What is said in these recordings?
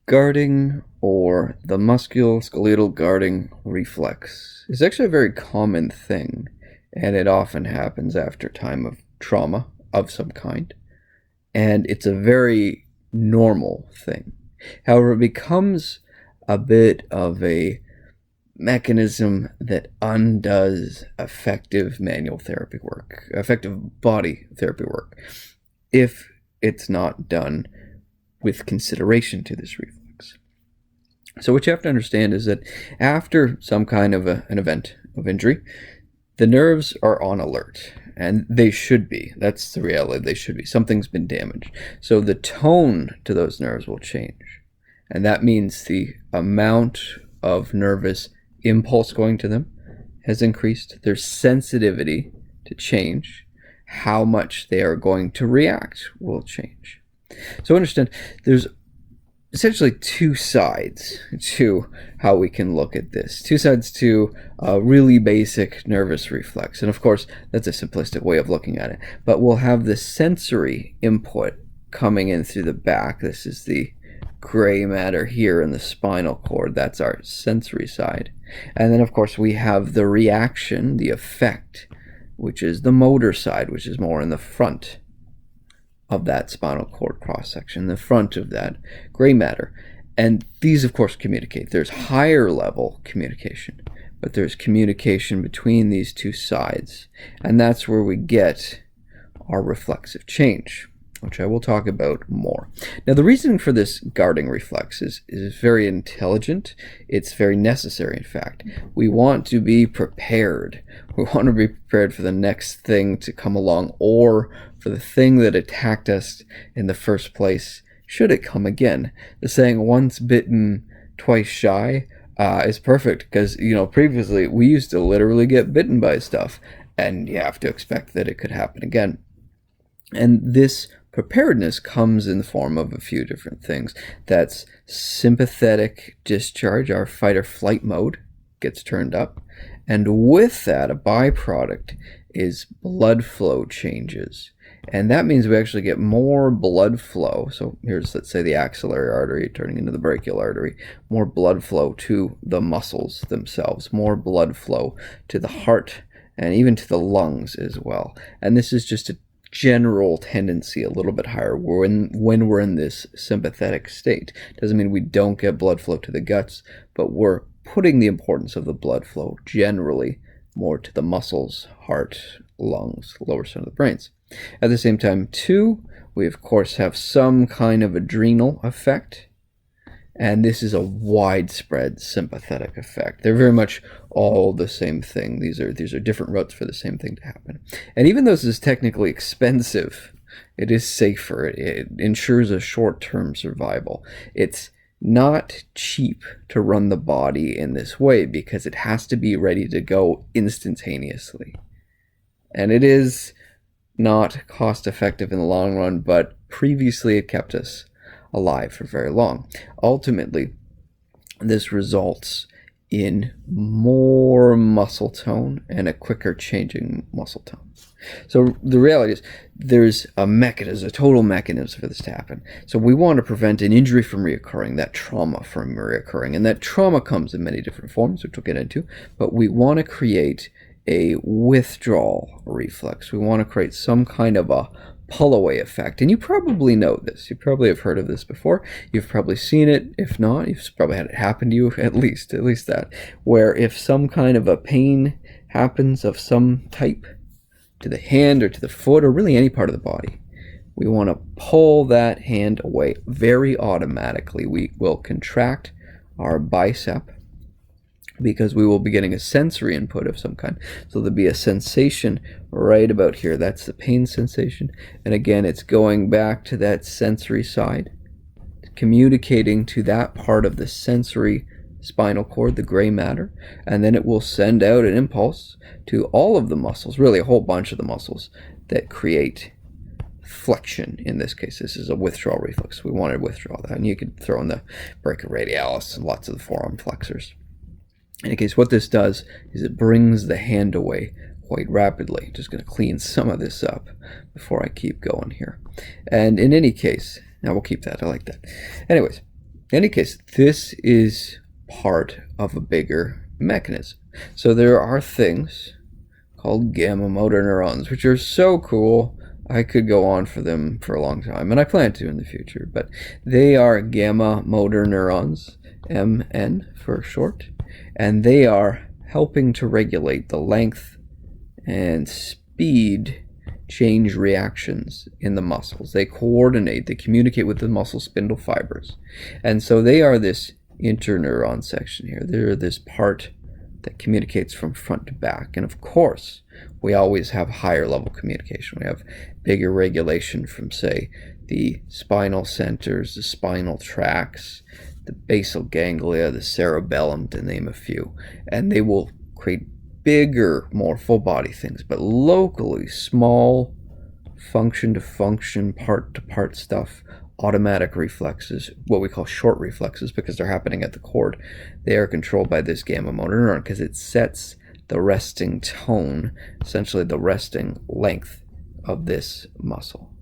Guarding, or the musculoskeletal guarding reflex, is actually a very common thing, and it often happens after a time of trauma of some kind, and it's a very normal thing. However, it becomes a bit of a mechanism that undoes effective manual therapy work, effective body therapy work, if it's not done with consideration to this reflex. So what you have to understand is that after some kind of an event of injury, the nerves are on alert, and they should be. That's the reality. They should be. Something's been damaged. So the tone to those nerves will change, and that means the amount of nervous impulse going to them has increased. Their sensitivity to change, how much they are going to react, will change. So understand, there's essentially two sides to how we can look at this. Two sides to a really basic nervous reflex. And of course, that's a simplistic way of looking at it. But we'll have the sensory input coming in through the back. This is the gray matter here in the spinal cord. That's our sensory side. And then, of course, we have the reaction, the effect, which is the motor side, which is more in the front of that spinal cord cross-section, the front of that gray matter. And these, of course, communicate. There's higher level communication, but there's communication between these two sides. And that's where we get our reflexive change, which I will talk about more. Now, the reasoning for this guarding reflex is very intelligent. It's very necessary, in fact. We want to be prepared. We want to be prepared for the next thing to come along, or for the thing that attacked us in the first place, should it come again. The saying, once bitten, twice shy, is perfect, because, previously we used to literally get bitten by stuff, and you have to expect that it could happen again. And this preparedness comes in the form of a few different things. That's sympathetic discharge. Our fight or flight mode gets turned up. And with that, a byproduct is blood flow changes. And that means we actually get more blood flow. So here's, let's say, the axillary artery turning into the brachial artery. More blood flow to the muscles themselves. More blood flow to the heart and even to the lungs as well. And this is just a general tendency a little bit higher when we're in this sympathetic state. Doesn't mean we don't get blood flow to the guts, but we're putting the importance of the blood flow generally more to the muscles, heart, lungs, lower center of the brains. At the same time, too, we of course have some kind of adrenal effect, and this is a widespread sympathetic effect. They're very much all the same thing. These are different routes for the same thing to happen. And even though this is technically expensive, it is safer. It ensures a short-term survival. It's not cheap to run the body in this way because it has to be ready to go instantaneously. And it is not cost-effective in the long run, but previously it kept us alive for very long. Ultimately, this results in more muscle tone and a quicker changing muscle tone. So the reality is there's a mechanism, a total mechanism for this to happen. So we want to prevent an injury from reoccurring, that trauma from reoccurring. And that trauma comes in many different forms, which we'll get into, but we want to create a withdrawal reflex. We want to create some kind of a pull-away effect. And you probably know this. You probably have heard of this before. You've probably seen it. If not, you've probably had it happen to you, at least that. Where if some kind of a pain happens of some type to the hand or to the foot or really any part of the body, we want to pull that hand away very automatically. We will contract our bicep because we will be getting a sensory input of some kind. So there'll be a sensation right about here. That's the pain sensation. And again, it's going back to that sensory side, communicating to that part of the sensory spinal cord, the gray matter, and then it will send out an impulse to all of the muscles, really a whole bunch of the muscles that create flexion. In this case, this is a withdrawal reflex. We want to withdraw that. And you could throw in the brachioradialis and lots of the forearm flexors. In any case, what this does is it brings the hand away quite rapidly. Just going to clean some of this up before I keep going here. And in any case, now we'll keep that. I like that. Anyways, In any case, this is part of a bigger mechanism. So there are things called gamma motor neurons, which are so cool. I could go on for them for a long time, and I plan to in the future, but they are gamma motor neurons, MN for short, and they are helping to regulate the length and speed change reactions in the muscles. They coordinate, they communicate with the muscle spindle fibers. And so they are this interneuron section here. They're this part that communicates from front to back. And of course, we always have higher level communication. We have bigger regulation from, say, the spinal centers, the spinal tracts, the basal ganglia, the cerebellum, to name a few. And they will create bigger, more full body things, but locally small, function to function, part to part stuff, automatic reflexes, what we call short reflexes because they're happening at the cord. They are controlled by this gamma motor neuron because it sets the resting tone, essentially the resting length of this muscle.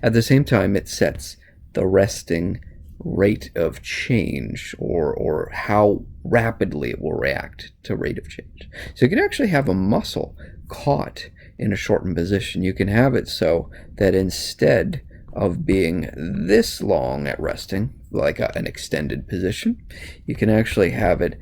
At the same time, it sets the resting rate of change or how rapidly it will react to rate of change. So you can actually have a muscle caught in a shortened position. You can have it so that instead of being this long at resting, like an extended position, you can actually have it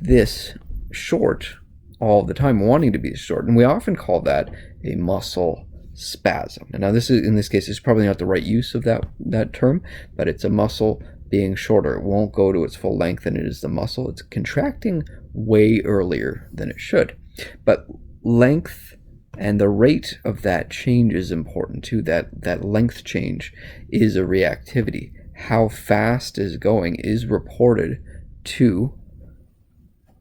this short all the time, wanting to be short. And we often call that a muscle spasm. And now this is, in this case, is probably not the right use of that term, but it's a muscle being shorter. It won't go to its full length, and it is the muscle. It's contracting way earlier than it should. But length and the rate of that change is important too. That length change is a reactivity. How fast is going is reported to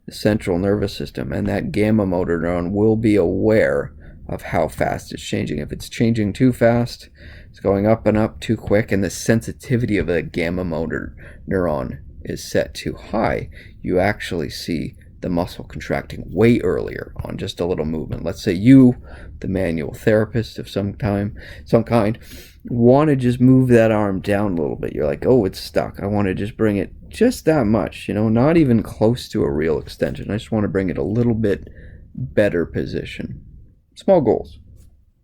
the central nervous system, and that gamma motor neuron will be aware of how fast it's changing. If it's changing too fast, it's going up and up too quick, and the sensitivity of a gamma motor neuron is set too high, you actually see the muscle contracting way earlier on just a little movement. Let's say you, the manual therapist of some kind, want to just move that arm down a little bit. You're like, oh, it's stuck. I want to just bring it just that much, not even close to a real extension. I just want to bring it a little bit better position. Small goals.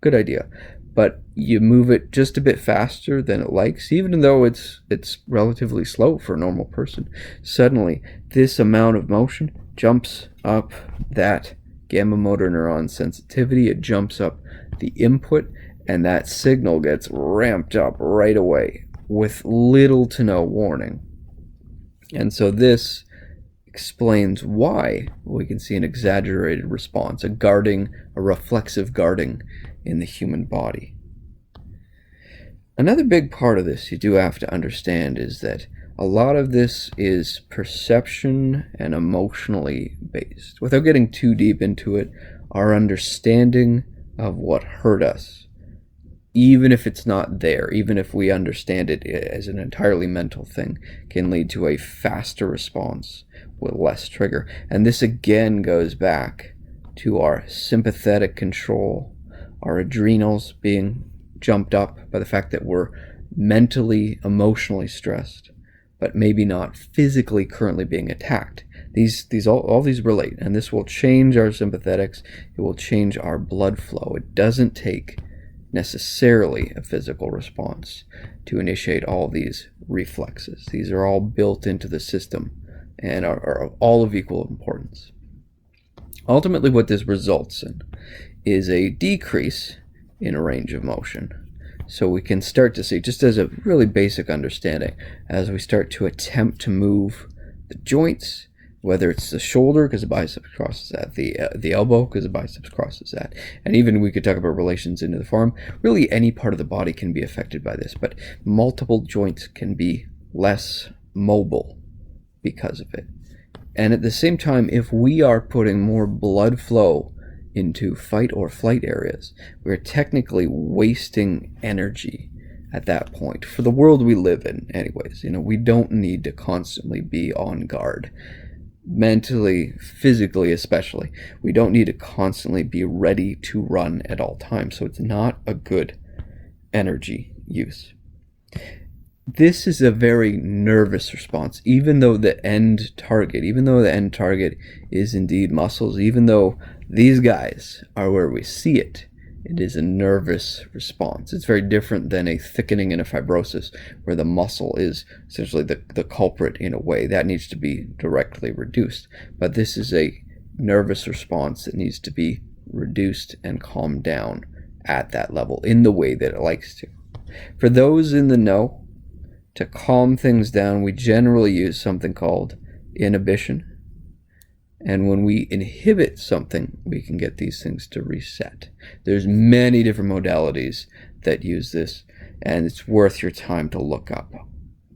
Good idea. But you move it just a bit faster than it likes, even though it's relatively slow for a normal person. Suddenly, this amount of motion jumps up that gamma motor neuron sensitivity. It jumps up the input, and that signal gets ramped up right away with little to no warning. And so this explains why we can see an exaggerated response, a reflexive guarding in the human body. Another big part of this you do have to understand is that a lot of this is perception and emotionally based. Without getting too deep into it, our understanding of what hurt us, even if it's not there, even if we understand it as an entirely mental thing, can lead to a faster response with less trigger. And this again goes back to our sympathetic control, our adrenals being jumped up by the fact that we're mentally, emotionally stressed, but maybe not physically currently being attacked. All these relate, and this will change our sympathetics. It will change our blood flow. It doesn't take necessarily a physical response to initiate all these reflexes. These are all built into the system and are all of equal importance. Ultimately, what this results in is a decrease in a range of motion. So we can start to see, just as a really basic understanding, as we start to attempt to move the joints, whether it's the shoulder because the biceps crosses that, the elbow because the biceps crosses that, and even we could talk about relations into the forearm. Really, any part of the body can be affected by this, but multiple joints can be less mobile because of it. And at the same time, if we are putting more blood flow into fight or flight areas, we're technically wasting energy at that point. For the world we live in, anyways, we don't need to constantly be on guard. Mentally, physically especially, we don't need to constantly be ready to run at all times. So it's not a good energy use. This is a very nervous response, even though the end target is indeed muscles, even though these guys are where we see it. It is a nervous response. It's very different than a thickening and a fibrosis, where the muscle is essentially the culprit in a way. That needs to be directly reduced. But this is a nervous response that needs to be reduced and calmed down at that level in the way that it likes to. For those in the know, to calm things down, we generally use something called inhibition. And when we inhibit something, we can get these things to reset. There's many different modalities that use this, and it's worth your time to look up.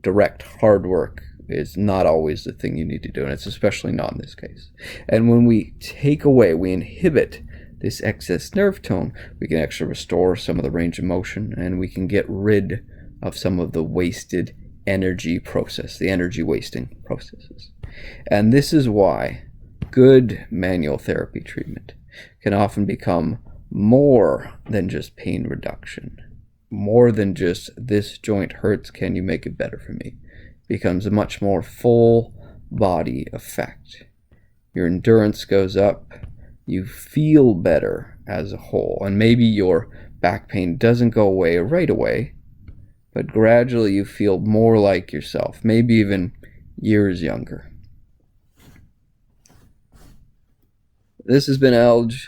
Direct hard work is not always the thing you need to do, and it's especially not in this case. And when we take away, we inhibit this excess nerve tone, we can actually restore some of the range of motion, and we can get rid of some of the wasted energy process, the energy wasting processes. And this is why good manual therapy treatment can often become more than just pain reduction, more than just this joint hurts, can you make it better for me? It becomes a much more full body effect. Your endurance goes up, you feel better as a whole, and maybe your back pain doesn't go away right away, but gradually you feel more like yourself, maybe even years younger. This has been Alge.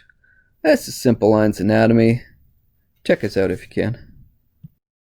That's the Simple Lines Anatomy. Check us out if you can.